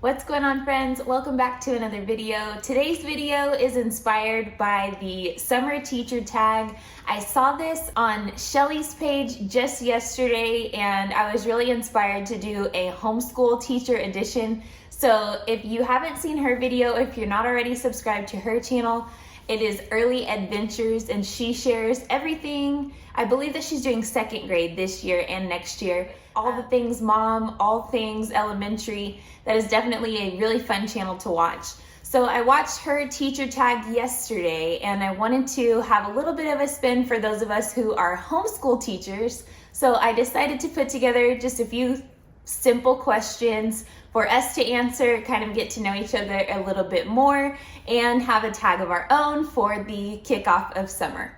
What's going on, friends? Welcome back to another video. Today's video is inspired by the summer teacher tag. I saw this on Shelley's page just yesterday and I was really inspired to do a homeschool teacher edition. So if you haven't seen her video, if you're not already subscribed to her channel, it is Early EDventures and she shares everything. I believe that she's doing second grade this year and next year. All the things mom, all things elementary. That is definitely a really fun channel to watch. So I watched her teacher tag yesterday and I wanted to have a little bit of a spin for those of us who are homeschool teachers. So I decided to put together just a few simple questions for us to answer, kind of get to know each other a little bit more, and have a tag of our own for the kickoff of summer.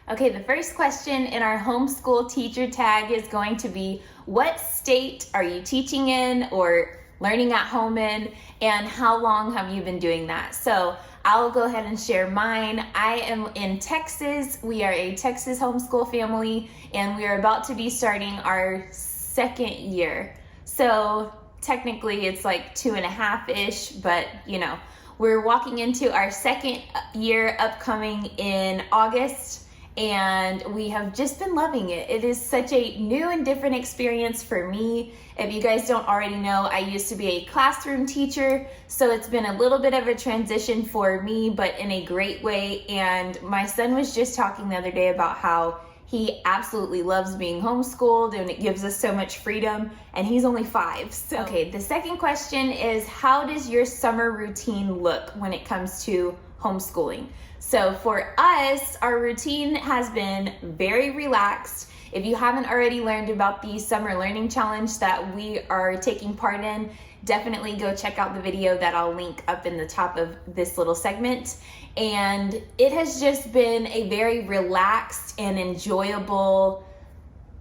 Okay, the first question in our homeschool teacher tag is going to be, what state are you teaching in or learning at home in, and how long have you been doing that? So I'll go ahead and share mine. I am in Texas. We are a Texas homeschool family, and we are about to be starting our second year. So technically it's like 2.5-ish, but you know, we're walking into our second year upcoming in August, and we have just been loving it. It is such a new and different experience for me. If you guys don't already know, I used to be a classroom teacher, so it's been a little bit of a transition for me, but in a great way. And my son was just talking the other day about how he absolutely loves being homeschooled and it gives us so much freedom, and he's only 5. So, okay, the second question is, how does your summer routine look when it comes to homeschooling? So for us, our routine has been very relaxed. If you haven't already learned about the summer learning challenge that we are taking part in, definitely go check out the video that I'll link up in the top of this little segment. And it has just been a very relaxed and enjoyable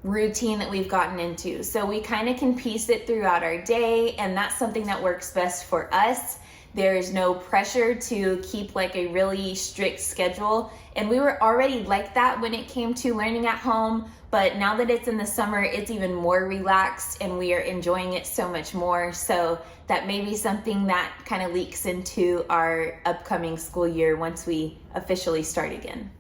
routine that we've gotten into. So we kind of can piece it throughout our day, and that's something that works best for us. There is no pressure to keep like a really strict schedule. And we were already like that when it came to learning at home, but now that it's in the summer, it's even more relaxed and we are enjoying it so much more. So that may be something that kind of leaks into our upcoming school year once we officially start again.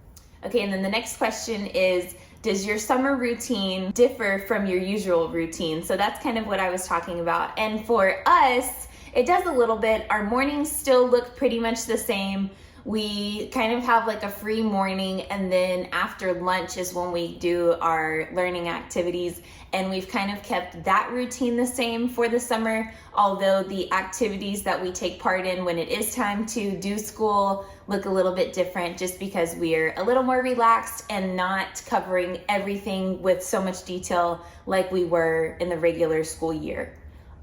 Okay, and then the next question is, does your summer routine differ from your usual routine? So that's kind of what I was talking about. And for us, it does a little bit. Our mornings still look pretty much the same. We kind of have like a free morning, and then after lunch is when we do our learning activities, and we've kind of kept that routine the same for the summer, although the activities that we take part in when it is time to do school look a little bit different, just because we're a little more relaxed and not covering everything with so much detail like we were in the regular school year.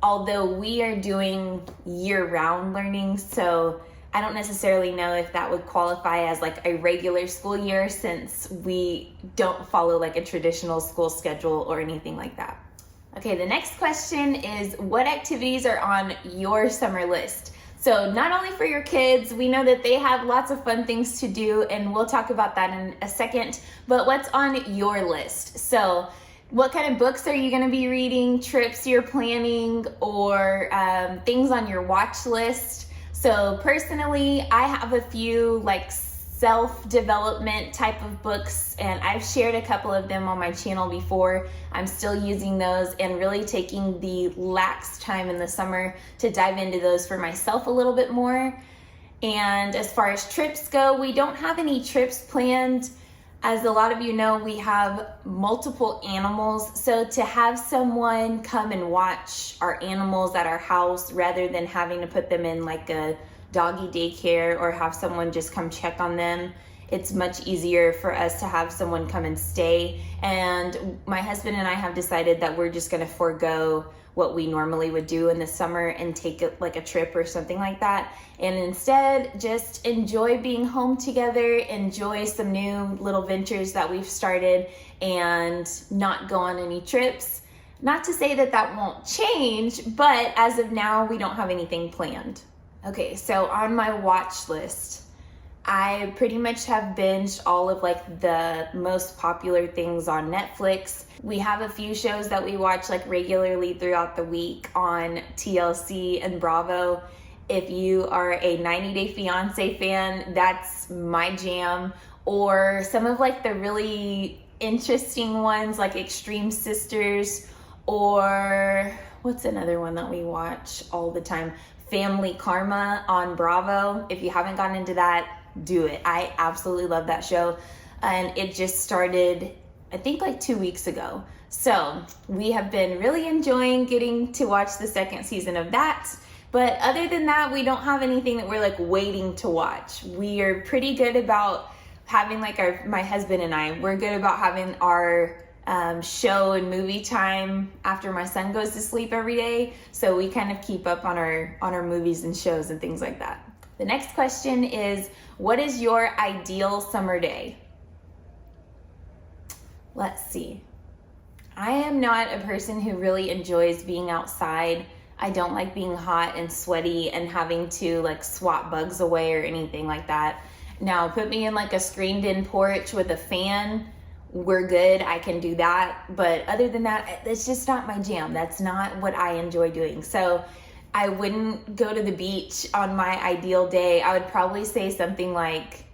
Although we are doing year-round learning, so I don't necessarily know if that would qualify as like a regular school year, since we don't follow like a traditional school schedule or anything like that. Okay, the next question is, what activities are on your summer list? So not only for your kids, we know that they have lots of fun things to do, and we'll talk about that in a second, but what's on your list? So what kind of books are you going to be reading, trips you're planning, or things on your watch list? So personally, I have a few like self-development type of books, and I've shared a couple of them on my channel before. I'm still using those and really taking the lax time in the summer to dive into those for myself a little bit more. And as far as trips go, we don't have any trips planned. As a lot of you know, we have multiple animals, so to have someone come and watch our animals at our house rather than having to put them in like a doggy daycare or have someone just come check on them, it's much easier for us to have someone come and stay. And my husband and I have decided that we're just going to forego what we normally would do in the summer and take like a trip or something like that, and instead just enjoy being home together, enjoy some new little ventures that we've started, and not go on any trips. Not to say that that won't change, but as of now, we don't have anything planned. Okay, so on my watch list, I pretty much have binged all of like the most popular things on Netflix. We have a few shows that we watch like regularly throughout the week on TLC and Bravo. If you are a 90 Day Fiancé fan, that's my jam. Or some of like the really interesting ones like Extreme Sisters, or what's another one that we watch all the time? Family Karma on Bravo. If you haven't gotten into that, do it. I absolutely love that show. And it just started, I think like 2 weeks ago. So we have been really enjoying getting to watch the second season of that. But other than that, we don't have anything that we're like waiting to watch. We are pretty good about having like my husband and I, we're good about having our show and movie time after my son goes to sleep every day. So we kind of keep up on our movies and shows and things like that. The next question is, what is your ideal summer day? Let's see. I am not a person who really enjoys being outside. I don't like being hot and sweaty and having to like swat bugs away or anything like that. Now, put me in like a screened-in porch with a fan, we're good, I can do that. But other than that, it's just not my jam. That's not what I enjoy doing. So I wouldn't go to the beach on my ideal day. I would probably say something like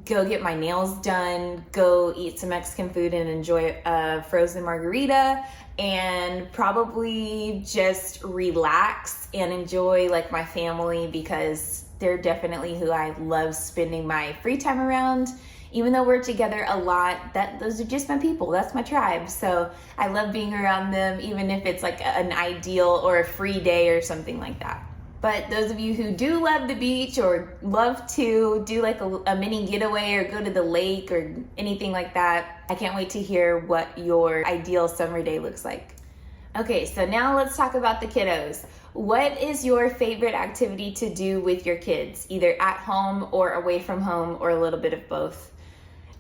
go get my nails done, go eat some Mexican food and enjoy a frozen margarita, and probably just relax and enjoy like my family, because they're definitely who I love spending my free time around. Even though we're together a lot, those are just my people. That's my tribe. So I love being around them, even if it's like an ideal or a free day or something like that. But those of you who do love the beach or love to do like a mini getaway or go to the lake or anything like that, I can't wait to hear what your ideal summer day looks like. Okay, so now let's talk about the kiddos. What is your favorite activity to do with your kids, either at home or away from home or a little bit of both?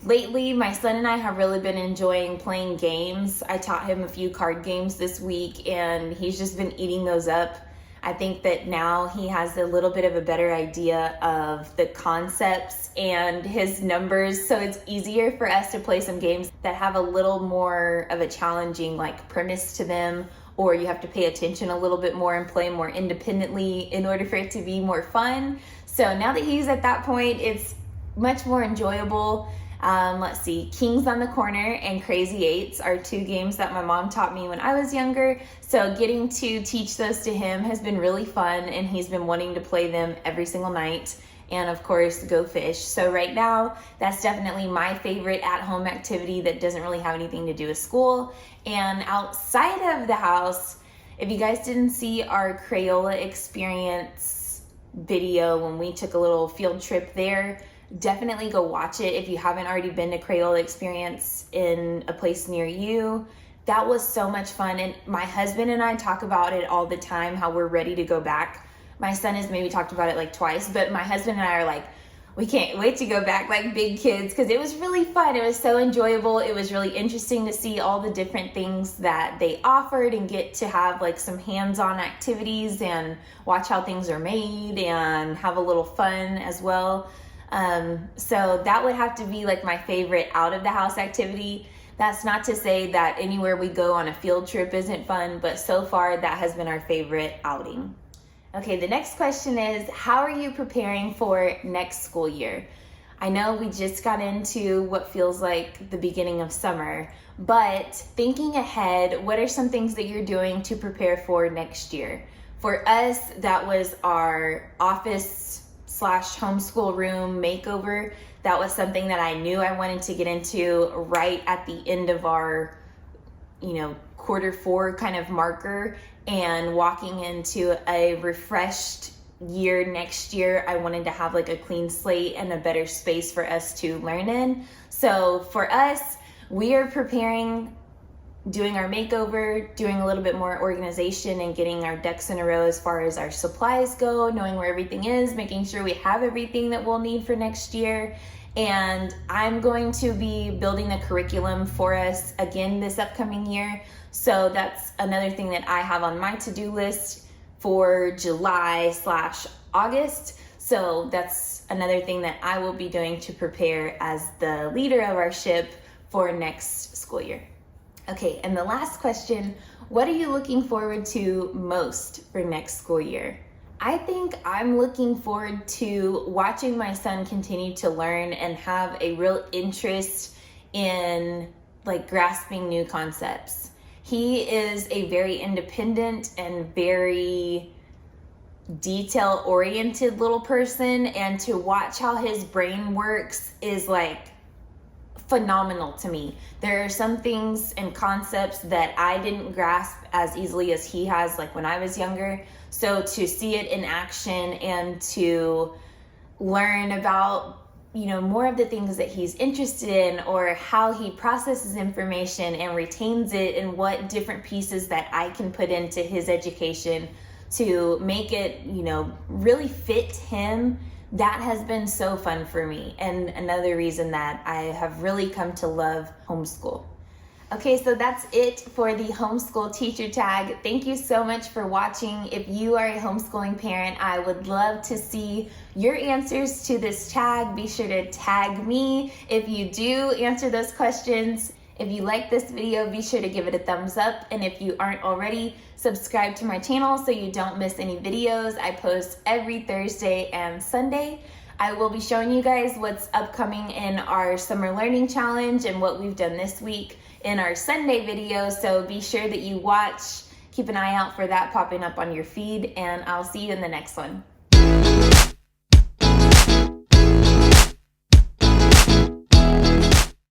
Lately, my son and I have really been enjoying playing games. I taught him a few card games this week and he's just been eating those up. I think that now he has a little bit of a better idea of the concepts and his numbers, so it's easier for us to play some games that have a little more of a challenging like premise to them, or you have to pay attention a little bit more and play more independently in order for it to be more fun. So now that he's at that point, it's much more enjoyable. Let's see, Kings on the Corner and Crazy Eights are two games that my mom taught me when I was younger. So getting to teach those to him has been really fun, and he's been wanting to play them every single night. And of course, go fish. So right now, that's definitely my favorite at-home activity that doesn't really have anything to do with school. And outside of the house, if you guys didn't see our Crayola experience video when we took a little field trip there, definitely go watch it if you haven't already been to Crayola experience in a place near you. That was so much fun, and my husband and I talk about it all the time, how we're ready to go back. My son has maybe talked about it like twice, but my husband and I are like, we can't wait to go back like big kids, because it was really fun. It was so enjoyable. It was really interesting to see all the different things that they offered and get to have like some hands-on activities and watch how things are made and have a little fun as well. So that would have to be like my favorite out of the house activity. That's not to say that anywhere we go on a field trip isn't fun, but so far that has been our favorite outing. Okay, the next question is, how are you preparing for next school year? I know we just got into what feels like the beginning of summer, but thinking ahead, what are some things that you're doing to prepare for next year? For us, that was our office/homeschool room makeover. That was something that I knew I wanted to get into right at the end of our, Q4 kind of marker, and walking into a refreshed year next year, I wanted to have like a clean slate and a better space for us to learn in. So for us, we are preparing, doing our makeover, doing a little bit more organization and getting our ducks in a row as far as our supplies go, knowing where everything is, making sure we have everything that we'll need for next year. And I'm going to be building the curriculum for us again this upcoming year. So that's another thing that I have on my to-do list for July/August. So that's another thing that I will be doing to prepare as the leader of our ship for next school year. Okay, and the last question, what are you looking forward to most for next school year? I think I'm looking forward to watching my son continue to learn and have a real interest in like grasping new concepts. He is a very independent and very detail-oriented little person, and to watch how his brain works is like phenomenal to me. There are some things and concepts that I didn't grasp as easily as he has, like when I was younger. So to see it in action and to learn about, more of the things that he's interested in, or how he processes information and retains it, and what different pieces that I can put into his education to make it, really fit him, that has been so fun for me, and another reason that I have really come to love homeschool. Okay, so that's it for the homeschool teacher tag. Thank you so much for watching. If you are a homeschooling parent, I would love to see your answers to this tag. Be sure to tag me if you do answer those questions. If you like this video, be sure to give it a thumbs up. And if you aren't already, subscribe to my channel so you don't miss any videos. I post every Thursday and Sunday. I will be showing you guys what's upcoming in our summer learning challenge and what we've done this week in our Sunday video. So be sure that you watch, keep an eye out for that popping up on your feed, and I'll see you in the next one.